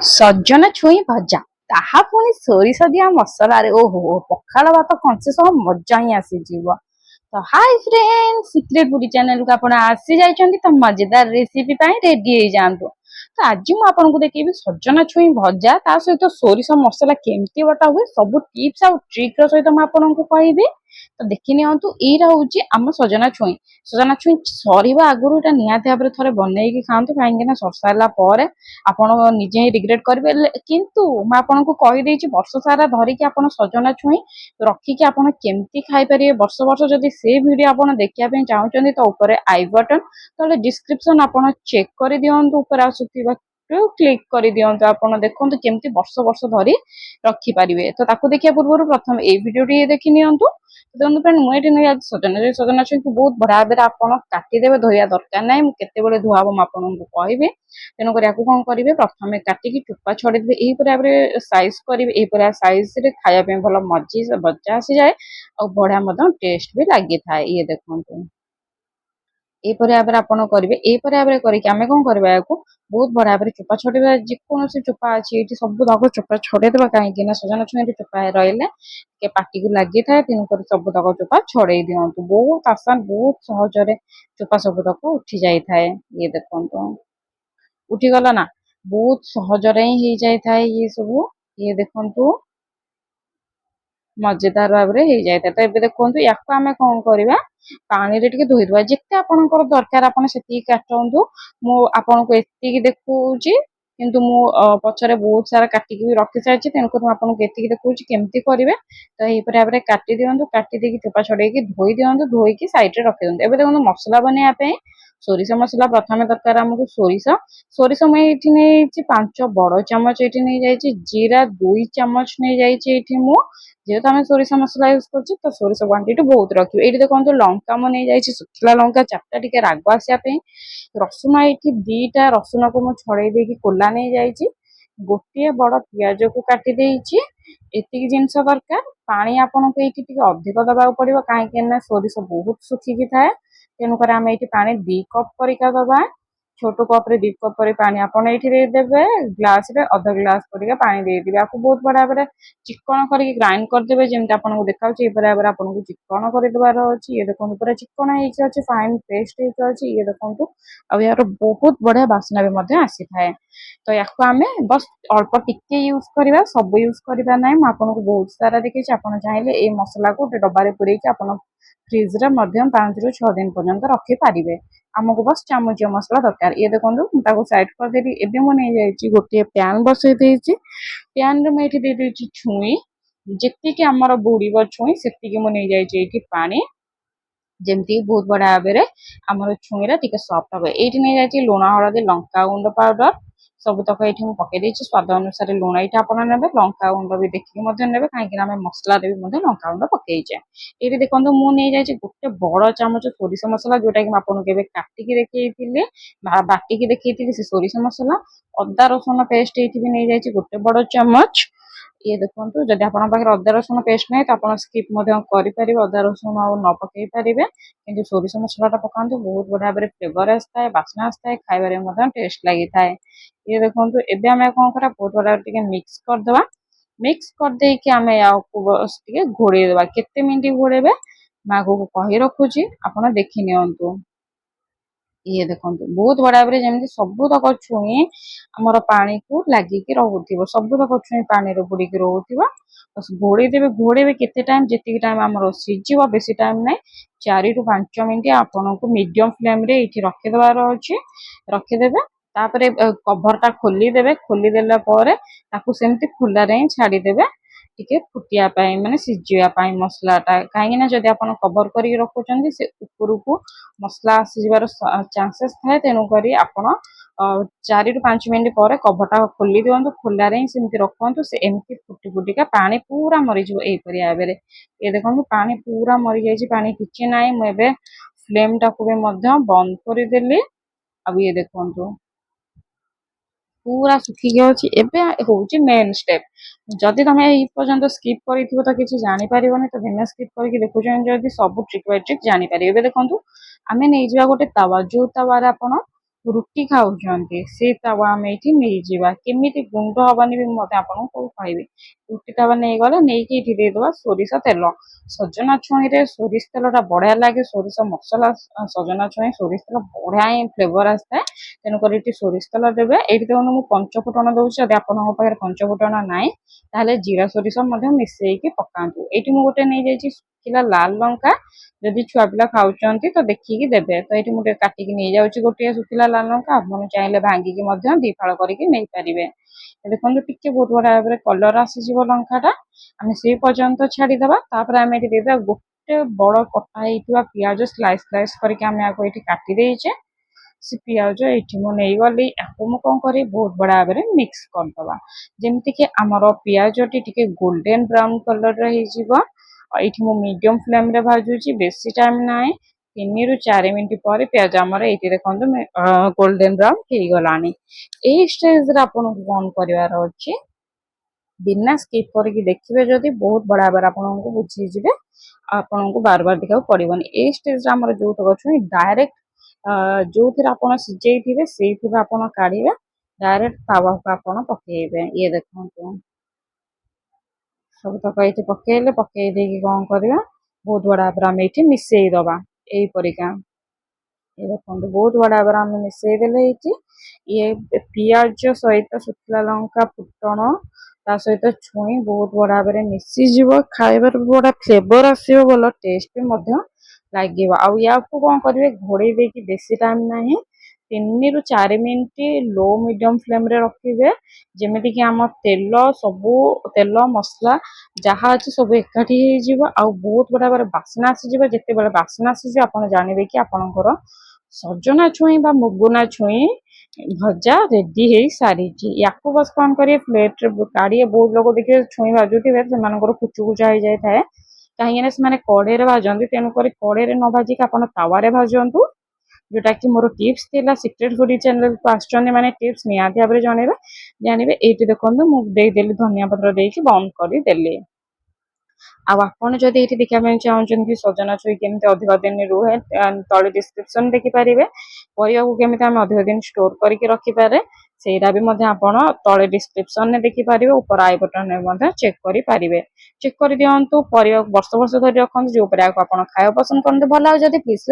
ସଜନା ଛୁଇଁ ଭଜା ତାହା ପୁଣି ସୋରିଷ ଦିଆ ମସଲାରେ ଓହୋ ପଖାଳ ଭାତ କଂସେ ସହ ମଜା ହିଁ ଆସିଯିବ। ତ ହାଇ ଫ୍ରେଣ୍ଡ ସିକ୍ରେଟ ଫୁଡି ଚ୍ୟାନେଲକୁ ଆପଣ ଆସି ଯାଇଛନ୍ତି ତ ମଜେଦାର ରେସିପି ପାଇଁ ରେଡି ହେଇଯାଆନ୍ତୁ। ତ ଆଜି ମୁଁ ଆପଣଙ୍କୁ ଦେଖେଇବି ସଜନା ଛୁଇଁ ଭଜା ତା ସହିତ ସୋରିଷ ମସଲା କେମିତି ବଟା ହୁଏ ସବୁ ଟିପ୍ସ ଆଉ ଟ୍ରିକ ର ସହିତ ମୁଁ ଆପଣଙ୍କୁ କହିବି। ତ ଦେଖି ନିଅନ୍ତୁ ଏଇଟା ହଉଛି ଆମ ସଜନା ଛୁଇଁ। ସଜନା ଛୁଇଁ ସରିବା ଆଗରୁ ଏଇଟା ନିହାତି ଭାବରେ ଥରେ ବନେଇକି ଖାଆନ୍ତୁ କାହିଁକି ନା ସରି ସାରିଲା ପରେ ଆପଣ ନିଜେ ହିଁ ରିଗ୍ରେଟ କରିବେ। କିନ୍ତୁ ମୁଁ ଆପଣଙ୍କୁ କହିଦେଇଛି ବର୍ଷ ସାରା ଧରିକି ଆପଣ ସଜନା ଛୁଇଁ ରଖିକି ଆପଣ କେମିତି ଖାଇପାରିବେ ବର୍ଷ ବର୍ଷ ଯଦି ସେ ଭିଡିଓ ଆପଣ ଦେଖିବା ପାଇଁ ଚାହୁଁଛନ୍ତି ତ ଉପରେ ଆଇ ବଟନ ତାହେଲେ ଡିସ୍କ୍ରିପସନ ଆପଣ ଚେକ୍ କରିଦିଅନ୍ତୁ ଉପରେ ଆସୁଥିବା କ୍ଲିକ କରିଦିଅନ୍ତୁ ଆପଣ ଦେଖନ୍ତୁ କେମିତି ବର୍ଷ ବର୍ଷ ଧରି ରଖିପାରିବେ। ତ ତାକୁ ଦେଖିବା ପୂର୍ବରୁ ପ୍ରଥମେ ଏଇ ଭିଡିଓଟି ଦେଖି ନିଅନ୍ତୁ। ଦେଖନ୍ତୁ ଫ୍ରେଣ୍ଡ ମୁଁ ଏଠି ନେଇ ସଜନା ଛୁଇଁକୁ ବହୁତ ବଢିଆ ଭାବରେ ଆପଣ କାଟିଦେବେ ଧୋଇବା ଦରକାର ନାହିଁ ମୁଁ କେତେବେଳେ ଧୁଆ ହବ ମୁଁ ଆପଣଙ୍କୁ କହିବି। ତେଣୁକରି ୟାକୁ କଣ କରିବେ ପ୍ରଥମେ କାଟିକି ଚୋପା ଛଡେଇଦେବେ ଏହିପରି ଭାବରେ ସାଇଜ କରିବେ ଏହିପରି ସାଇଜ ରେ ଖାଇବା ପାଇଁ ଭଲ ବଜା ଆସିଯାଏ ଆଉ ବଢିଆ ମଧ୍ୟ ଟେଷ୍ଟ ବି ଲାଗିଥାଏ। ଇଏ ଦେଖନ୍ତୁ ଏହିପରି ଭାବରେ ଆପଣ କରିବେ ଏହିପରି ଭାବରେ କରିକି ଆମେ କଣ କରିବା ୟାକୁ ବହୁତ ବଢିଆ ଭାବରେ ଚୋପା ଛଡେଇବା ଯେକୌଣସି ଚୋପା ଅଛି ଏଇଠି ସବୁ ତକ ଚୋପା ଛଡେଇଦେବା କାହିଁକି ନା ସଜନା ଛୁଇଁରେ ଚୋପା ରହିଲେ ଟିକେ ପାଟିକୁ ଲାଗିଥାଏ ତେଣୁକରି ସବୁ ତକ ଚୋପା ଛଡେଇ ଦିଅନ୍ତୁ ବହୁତ ଆସାନ ବହୁତ ସହଜରେ ଚୋପା ସବୁ ତକ ଉଠି ଯାଇଥାଏ। ଇଏ ଦେଖନ୍ତୁ ଉଠିଗଲା ନା ବହୁତ ସହଜରେ ହିଁ ହେଇଯାଇଥାଏ ଇଏ ସବୁ। ଇଏ ଦେଖନ୍ତୁ ମଜେଦାର ଭାବରେ ହେଇଯାଇଥାଏ। ତ ଏବେ ଦେଖନ୍ତୁ ୟାକୁ ଆମେ କଣ କରିବା ପାଣିରେ ଟିକେ ଧୋଇଦବା ଯେତେ ଆପଣଙ୍କର ଦରକାର ଆପଣ ସେତିକି କାଟନ୍ତୁ। ମୁଁ ଆପଣଙ୍କୁ ଏତିକି ଦେଖଉଛି କିନ୍ତୁ ମୁଁ ପଛରେ ବହୁତ ସାରା କାଟିକି ବି ରଖି ସାରିଛି ତେଣୁକରି ମୁଁ ଆପଣଙ୍କୁ ଏତିକି ଦେଖଉଛି କେମିତି କରିବେ। ତ ଏହିପରି ଭାବରେ କାଟି ଦିଅନ୍ତୁ କାଟି ଦେଇକି ଚୋପା ଛଡେଇକି ଧୋଇ ଦିଅନ୍ତୁ ଧୋଇକି ସାଇଡ ରେ ରଖିଦିଅନ୍ତୁ। ଏବେ ଦେଖନ୍ତୁ ମସଲା ବନେଇବା ପାଇଁ ସୋରିଷ ମସଲା ପ୍ରଥମେ ଦରକାର ଆମକୁ ସୋରିଷ ମୁଁ ଏଇଠି ନେଇଯାଇଛି 5 ବଡ ଚାମଚ ଏଇଠି ନେଇଯାଇଛି ଜିରା 2 ଚାମଚ ନେଇଯାଇଛି ଏଇଠି ମୁଁ ଯେହେତୁ ଆମେ ସୋରିଷ ମସଲା ୟୁଜ କରୁଛୁ ତ ସୋରିଷ କ୍ୱାଣ୍ଟିଟି ବହୁତ ରଖିବେ। ଏଇଠି ଦେଖନ୍ତୁ ଲଙ୍କା ମୁଁ ନେଇଯାଇଛି ଶୁଖିଲା ଲଙ୍କା 4ଟା ଟିକେ ରାଗ ଆସିବା ପାଇଁ। ରସୁଣ ଏଇଠି 2ଟା ରସୁଣକୁ ମୁଁ ଛଡେଇ ଦେଇକି କୋଲା ନେଇଯାଇଛି। ଗୋଟିଏ ବଡ ପିଆଜକୁ କାଟି ଦେଇଛି। ଏତିକି ଜିନିଷ ଦରକାର। ପାଣି ଆପଣଙ୍କୁ ଏଇଠି ଟିକେ ଅଧିକ ଦବାକୁ ପଡିବ କାହିଁକି ନା ସୋରିଷ ବହୁତ ଶୁଖିକି ଥାଏ ତେଣୁକରି ଆମେ ଏଇଠି ପାଣି 2 କପ୍ ପରିକା ଦବା। ଛୋଟ କପ ରେ 2 କପ୍ ପରି ପାଣି ଆପଣ ଏଇଠି ଦେଇଦେବେ ଗ୍ଲାସ ରେ ଅଧ ଗ୍ଲାସ ପରିକା ପାଣି ଦେଇଦେବେ। ଆକୁ ବହୁତ ବଢିଆ ଭାବରେ ଚିକଣ କରିକି ଗ୍ରାଇଣ୍ଡ କରିଦେବେ ଯେମିତି ଆପଣଙ୍କୁ ଦେଖାଉଛି ଏହିପରି ଭାବରେ ଆପଣଙ୍କୁ ଚିକଣ କରିଦେବାର ଅଛି। ଇଏ ଦେଖନ୍ତୁ ପୁରା ଚିକଣ ହେଇକି ଅଛି ଫାଇନ ପେଷ୍ଟ ହେଇକି ଅଛି। ଇଏ ଦେଖନ୍ତୁ ଆଉ ଏହାର ବହୁତ ବଢିଆ ବାସ୍ନା ବି ମଧ୍ୟ ଆସିଥାଏ। ତ ୟାକୁ ଆମେ ବସ୍ ଅଳ୍ପ ଟିକେ ୟୁଜ କରିବା ସବୁ ୟୁଜ କରିବା ନାହିଁ। ମୁଁ ଆପଣଙ୍କୁ ବହୁତ ସାରା ଦେଖିଛି ଆପଣ ଚାହିଁଲେ ଏଇ ମସଲାକୁ ଗୋଟେ ଡବାରେ ପୁରେଇକି ଆପଣ ଫ୍ରିଜ ରେ ମଧ୍ୟ 5 ରୁ 6 ଦିନ ପର୍ଯ୍ୟନ୍ତ ରଖିପାରିବେ। ଆମକୁ ବସ୍ ଚାମଚ ମସଲା ଦରକାର। ଇଏ ଦେଖନ୍ତୁ ମୁଁ ତାକୁ ସାଇଡ କରିଦେଲି। ଏବେ ମୁଁ ନେଇଯାଇଛି ଗୋଟିଏ ପ୍ୟାନ ବସେଇ ଦେଇଛି ପ୍ୟାନ ରେ ମୁଁ ଏଇଠି ଦେଇଦେଇଛି ଛୁଇଁ ଯେତିକି ଆମର ବୁଡିବ ଛୁଇଁ ସେତିକି ମୁଁ ନେଇଯାଇଛି ଏଇଠି ପାଣି ଯେମିତି ବହୁତ ବଢିଆ ଭାବରେ ଆମର ଛୁଇଁରେ ଟିକେ ସଫ୍ଟ ହବ। ଏଇଠି ନେଇଯାଇଛି ଲୁଣ ହଳଦୀ ଲଙ୍କାଗୁଣ୍ଡ ପାଉଡର ସବୁ ତକ ଏଇଠି ମୁଁ ପକେଇ ଦେଇଛି ସ୍ୱାଦ ଅନୁସାରେ ଲୁଣ ଏଇଟା ଆପଣ ନେବେ ଲଙ୍କାଗୁଣ୍ଡ ବି ଦେଖିକି ମଧ୍ୟ ନେବେ କାହିଁକି ନା ଆମେ ମସଲାରେ ବି ମଧ୍ୟ ଲଙ୍କାଗୁଣ୍ଡ ପକେଇଛେ। ଏଇଠି ଦେଖନ୍ତୁ ମୁଁ ନେଇଯାଇଛି ଗୋଟେ ବଡ ଚାମଚ ସୋରିଷ ମସଲା ଯୋଉଟା କି ମୁଁ ଆପଣଙ୍କୁ ଏବେ କାଟିକି ଦେଖେଇଥିଲି ବାଟିକି ଦେଖେଇଥିଲି ସେ ସୋରିଷ ମସଲା। ଅଦା ରସୁଣ ପେଷ୍ଟ ଏଇଠି ବି ନେଇଯାଇଛି ଗୋଟେ ବଡ ଚାମଚ। ଇଏ ଦେଖନ୍ତୁ ଯଦି ଆପଣଙ୍କ ପାଖରେ ଅଦା ରସୁଣ ପେଷ୍ଟ ନାହିଁ ତ ଆପଣ ସ୍କିପ୍ ମଧ୍ୟ କରିପାରିବେ ଅଦା ରସୁଣ ଆଉ ନ ପକେଇ ପାରିବେ କିନ୍ତୁ ସୋରିଷ ମସଲା ଟା ପକାନ୍ତୁ ବହୁତ ବଢିଆ ଭାବରେ ଫ୍ଲେଭର ଆସିଥାଏ ବାସ୍ନା ଆସିଥାଏ ଖାଇବାରେ ମଧ୍ୟ ଟେଷ୍ଟ ଲାଗିଥାଏ। ଇଏ ଦେଖନ୍ତୁ ଏବେ ଆମେ କଣ କରିବା ବହୁତ ବଢିଆ ଭାବରେ ଟିକେ ମିକ୍ସ କରିଦବା। ମିକ୍ସ କରିଦେଇକି ଆମେ ୟାକୁ ଟିକେ ଘୋଡେଇ ଦେବା କେତେ ମିନିଟ ଘୋଡେଇବେ ମୁଁ ଆଗକୁ କହି ରଖୁଛି ଆପଣ ଦେଖି ନିଅନ୍ତୁ। ଇଏ ଦେଖନ୍ତୁ ବହୁତ ବଢିଆ ଭାବରେ ଯେମିତି ସବୁ ତକ ଛୁଇଁ ଆମର ପାଣିକୁ ଲାଗିକି ରହୁଥିବ ସବୁ ତକ ଛୁଇଁ ପାଣିରେ ବୁଡିକି ରହୁଥିବ। ଘୋଡେଇଦେବେ ଘୋଡେଇବେ କେତେ ଟାଇମ ଯେତିକି ଟାଇମ ଆମର ସିଝିବ ବେଶୀ ଟାଇମ ନାହିଁ 4 ରୁ 5 ମିନିଟ ଆପଣଙ୍କୁ ମିଡିୟମ ଫ୍ଲେମ ରେ ଏଇଠି ରଖିଦେବାର ଅଛି। ରଖିଦେବେ ତାପରେ କଭର ଟା ଖୋଲିଦେବେ ଖୋଲିଦେଲା ପରେ ତାକୁ ସେମିତି ଖୋଲାରେ ହିଁ ଛାଡିଦେବେ ଟିକେ ଫୁଟିବା ପାଇଁ ମାନେ ସିଝିବା ପାଇଁ ମସଲା ଟା କାହିଁକି ନା ଯଦି ଆପଣ କଭର କରିକି ରଖୁଛନ୍ତି ସେ ଉପରକୁ ମସଲା ଆସିଯିବାର ଚାନ୍ସେସ୍ ଥାଏ ତେଣୁକରି ଆପଣ 4 ରୁ 5 ମିନିଟ ପରେ କଭରଟା ଖୋଲି ଦିଅନ୍ତୁ ଖୋଲାରେ ହିଁ ସେମିତି ରଖନ୍ତୁ ସେ ଏମିତି ଫୁଟି ଫୁଟିକା ପାଣି ପୁରା ମରିଯିବ ଏହିପରି ଭାବରେ। ଏ ଦେଖନ୍ତୁ ପାଣି ପୁରା ମରିଯାଇଛି ପାଣି କିଛି ନାହିଁ। ମୁଁ ଏବେ ଫ୍ଲେମ ଟାକୁ ବି ମଧ୍ୟ ବନ୍ଦ କରିଦେଲି। ଆଉ ଇଏ ଦେଖନ୍ତୁ ପୁରା ଶୁଖିକି ଅଛି। ଏବେ ହଉଛି ମେନ୍ ଷ୍ଟେପ ଯଦି ତମେ ଏଇ ପର୍ଯ୍ୟନ୍ତ ସ୍କିପ୍ କରିଥିବ ତ କିଛି ଜାଣିପାରିବନି ତ ବିନା ସ୍କିପ୍ କରିକି ଦେଖୁଛନ୍ତି ଯଦି ସବୁ ଟ୍ରିକ୍ ବାଇ ଟ୍ରିକ୍ ଜାଣିପାରିବେ। ଏବେ ଦେଖନ୍ତୁ ଆମେ ନେଇଯିବା ଗୋଟେ ତାୱା ଯୋଉ ତାୱାରେ ଆପଣ ରୁଟି ଖାଉଛନ୍ତି ସେ ତାୱା ଆମେ ଏଇଠି ନେଇଯିବା। କେମିତି ଗୁଣ୍ଡ ହବନି ବି ମତେ ଆପଣଙ୍କୁ କହିବି। ରୁଟି ତାୱା ନେଇଗଲେ ନେଇକି ଏଇଠି ଦେଇଦବା ସୋରିଷ ତେଲ। ସଜନା ଛୁଇଁରେ ସୋରିଷ ତେଲଟା ବଢିଆ ଲାଗେ। ସୋରିଷ ମସଲା ସଜନା ଛୁଇଁ ସୋରିଷ ତେଲ ବଢିଆ ହିଁ ଫ୍ଲେଭର ଆସିଥାଏ। ତେଣୁକରି ଏଠି ସୋରିଷ ତେଲ ଦେବେ। ଏଇଠି ଦେଖନ୍ତୁ ମୁଁ ପଞ୍ଚ ଫୁଟଣ ଦଉଛି। ଯଦି ଆପଣଙ୍କ ପାଖରେ ପଞ୍ଚ ଫୁଟଣ ନାହିଁ ତାହେଲେ ଜିରା ସୋରିଷ ମଧ୍ୟ ମିଶେଇକି ପକାନ୍ତୁ। ଏଇଠି ମୁଁ ଗୋଟେ ନେଇଯାଇଛି ଶୁଖିଲା ଲାଲ ଲଙ୍କା। ଯଦି ଛୁଆ ପିଲା ଖାଉଛନ୍ତି ତ ଦେଖିକି ଦେବେ। ତ ଏଇଠି ମୁଁ ଟିକେ କାଟିକି ନେଇଯାଉଛି ଗୋଟିଏ ଶୁଖିଲା ଲାଲ ଲଙ୍କା। ଆପଣ ଚାହିଁଲେ ଭାଙ୍ଗିକି ମଧ୍ୟ ଦି ଫାଳ କରିକି ନେଇପାରିବେ। ଦେଖନ୍ତୁ ଟିକେ ବହୁତ ବଢିଆ ଭାବରେ କଲର ଆସିଯିବ ଲଙ୍କାଟା। ଆମେ ସେଇ ପର୍ଯ୍ୟନ୍ତ ଛାଡିଦବା। ତାପରେ ଆମେ ଏଠି ଦେଇଦବା ଗୋଟେ ବଡ କଟା ହେଇଥିବା ପିଆଜ ସ୍ଲାଇସ୍ ସ୍ଲାଇସ୍ କରିକି ଆମେ ଆକୁ ଏଇଠି କାଟି ଦେଇଛେ। ସେ ପିଆଜ ଏଇଠି ମୁଁ ନେଇଗଲି। ଆକୁ ମୁଁ କଣ କରିବି ବହୁତ ବଢିଆ ଭାବରେ ମିକ୍ସ କରିଦବା। ଯେମିତିକି ଆମର ପିଆଜଟି ଟିକେ ଗୋଲ୍ଡେନ ବ୍ରାଉନ କଲର ହେଇଯିବ। ଏଇଠି ମୁଁ ମିଡିୟମ ଫ୍ଲେମ ରେ ଭାଜୁଛି, ବେଶୀ ଟାଇମ ନାହିଁ। 3 ରୁ 4 ମିନିଟ ପରେ ପିଆଜ ଆମର ଏଇଠି ଦେଖନ୍ତୁ ଗୋଲ୍ଡେନ ବ୍ରାଉନ ହେଇଗଲାଣି। ଏଇ ଷ୍ଟେଜରେ ଆପଣଙ୍କୁ କଣ କରିବାର ଅଛି, ବିନା ସ୍କିପ୍ କରିକି ଦେଖିବେ ଯଦି ବହୁତ ବଢିଆ ଭାବରେ ଆପଣଙ୍କୁ ବୁଝିଯିବେ। ଆପଣଙ୍କୁ ବାର ବାର ଦେଖିବାକୁ ପଡିବନି। ଏଇ ଷ୍ଟେଜରେ ଆମର ଯୋଉତକ ଛୁଇଁ ଡାଇରେକ୍ଟ ଯୋଉଥିରେ ଆପଣ ସିଝେଇଥିବେ ସେଇଥିରେ ଆପଣ କାଢିବେ। ଡାଇରେକ୍ଟ ତାୱାକୁ ଆପଣ ପକେଇବେ। ଇଏ ଦେଖନ୍ତୁ ସବୁ ତକ ଏଇଠି ପକେଇଲେ, ପକେଇ ଦେଇକି କଣ କରିବା ବହୁତ ବଢିଆ ଭାବରେ ଆମେ ଏଇଠି ମିଶେଇ ଦବା। ଏଇପରିକା ये देखो बहुत बड़ा भाବରେ ଆମେ ମିଶେଇ ଦେଲେ ଏଇଠି। ଇଏ ପିଆଜ ସହିତ ଶୁଖିଲା ଲଙ୍କା ଫୁଟଣ ତା ସହିତ ଛୁଇଁ ବହୁତ ବଢିଆ ଭାବରେ ମିଶିଯିବ। ଖାଇବାରେ ବଢିଆ ଫ୍ଲେଭର ଆସିବ, ଭଲ ଟେଷ୍ଟ ବି ମଧ୍ୟ ଲାଗିବ। ଆଉ ୟାକୁ କଣ କରିବେ ଘୋଡେଇ ଦେଇକି ବେଶୀ ଟାଇମ ନାହିଁ, 3 ରୁ 4 ମିନିଟ ଲୋ ମିଡିୟମ ଫ୍ଲେମ ରେ ରଖିବେ। ଯେମିତି କି ଆମ ତେଲ ମସଲା ଯାହା ଅଛି ସବୁ ଏକାଠି ହେଇଯିବ। ଆଉ ବହୁତ ବଢିଆ ଭାବରେ ବାସ୍ନା ଆସିଯିବ। ଯେତେବେଳେ ବାସ୍ନା ଆସିଯିବ ଆପଣ ଜାଣିବେ କି ଆପଣଙ୍କର ସଜନା ଛୁଇଁ ବା ମୁଗୁନା ଛୁଇଁ ଭଜା ରେଡି ହେଇ ସାରିଛି। ୟାକୁ ବସ କଣ କରିବେ ପ୍ଲେଟରେ କାଢିଏ। ବହୁତ ଲୋକ ଦେଖିବେ ଛୁଇଁ ଭାଜୁଥିବେ ସେମାନଙ୍କର କୁଚୁ କୁଚା ହେଇଯାଇଥାଏ, କାହିଁକିନା ସେମାନେ କଡେଇରେ ଭାଜନ୍ତି। ତେଣୁକରି କଡେଇରେ ନ ଭାଜିକି ଆପଣ ତାୱାରେ ଭାଜନ୍ତୁ। ଯୋଉଟା କି ମୋର ଟିପ୍ସ ଥିଲା। ସିକ୍ରେଟ ଫୁଡି ଚ୍ୟାନେଲକୁ ଆସିଛନ୍ତି ମାନେ ଟିପ୍ସ ନିହାତି ଭାବରେ ଜାଣିବେ। ଏଇଠି ଦେଖନ୍ତୁ ମୁଁ ଦେଇଦେଲି ଧନିଆ ପତ୍ର ଦେଇକି ବନ୍ଦ କରିଦେଲି। ଆଉ ଆପଣ ଯଦି ଏଇଠି ଦେଖିବା ପାଇଁ ଚାହୁଁଛନ୍ତି ସଜନା ଛୁଇଁ କେମିତି ଅଧିକ ଦିନ ରୁହେ, ତଳେ ଡିସ୍କ୍ରିପସନ ଦେଖିପାରିବେ। ପରିବାକୁ କେମିତି ଆମେ ଅଧିକ ଦିନ ଷ୍ଟୋର କରିକି ରଖିପାରେ ସେଇଟା ବି ମଧ୍ୟ ଆପଣ ତଳେ ଡିସ୍କ୍ରିପସନରେ ଦେଖିପାରିବେ। ଉପର ଆଇ ବଟନରେ ମଧ୍ୟ ଚେକ୍ କରିପାରିବେ। ଚେକ୍ କରିଦିଅନ୍ତୁ। ପରିବାକୁ ବର୍ଷ ବର୍ଷ ଧରି ରଖନ୍ତୁ। ଯୋଉ ପରିବାକୁ ଆପଣ ଖାଇବା ପସନ୍ଦ କରନ୍ତୁ। ଭଲ ଆଉ ଯଦି ପ୍ଲିଜ